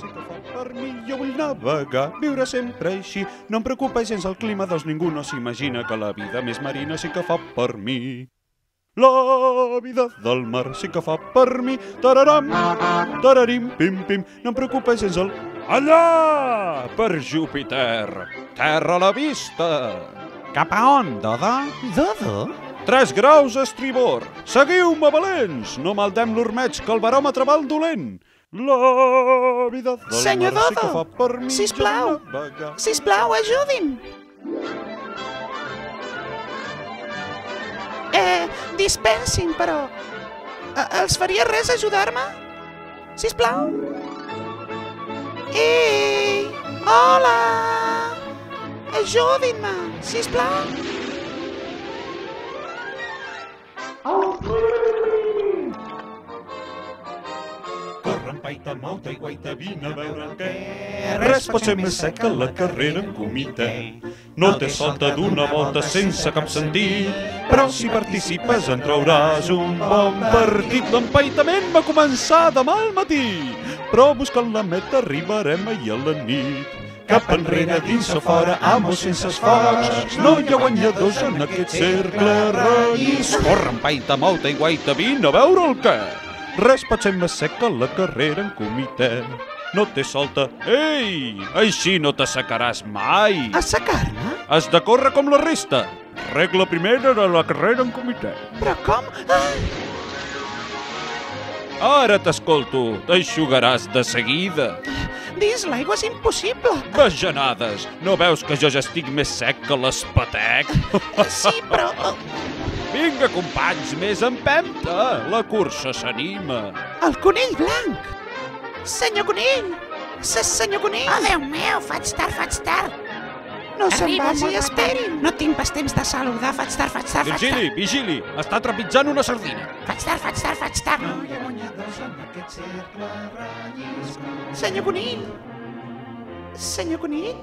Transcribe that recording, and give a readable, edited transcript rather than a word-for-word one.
Sí que fa per mi, jo vull navegar, viure sempre així. No em preocupa gens el clima, doncs ningú no s'imagina que la vida més marina sí que fa per mi. La vida del mar sí que fa per mi. Tararam, tararim, pim, pim. No em preocupa gens el... Allà! Per Júpiter! Terra a la vista! Cap a on, Dodo? Dodo? 3 graus a estribor. Seguiu-me, valents! No maldem l'ormeig, que el baròmetre va al dolent. La vida del Senyor mar sí que Dodo, fa per mi. sisplau, sisplau, ajudi'm. Dispensin, però... Els faria res ajudar-me? Sisplau? Ei! Hola! Ajudin-me, sisplau! Corre, empaita, molta i guaita, vine a veure el què. Res pot ser més sec que la carrera en comitè. No té solta d'una volta sense cap sentit, però si participes en trauràs un bon partit. L'empaitament va començar demà al matí, però buscant la meta arribarem ahir a la nit. Cap enrere, dins o fora, amo sense esforç, no hi ha guanyadors en aquest cercle rellis. Corre, empaita, molta i guaita, vine a veure el què. Res pot ser més sec que la carrera en comitè. No té solta. Ei! Així no t'assecaràs mai. Assecar-me? Has de córrer com la resta. Regla primera de la carrera en comitè. Però com? Ara t'escolto. T'eixugaràs de seguida. Dins l'aigua és impossible. Bajanades. No veus que jo ja estic més sec que l'espatec? Sí, però... Vinga, companys, més empenta. La cursa s'anima. El conill blanc! Senyor conill! Senyor conill! Oh, Déu meu, faig tard. No se'n Arribo vagi, molt esperin! No tinc pas temps de saludar, faig tard. Vigili! Està trepitjant una sardina. Faig tard. No hi ha guanyadors en aquest cercle rellis. Senyor conill! Senyor conill?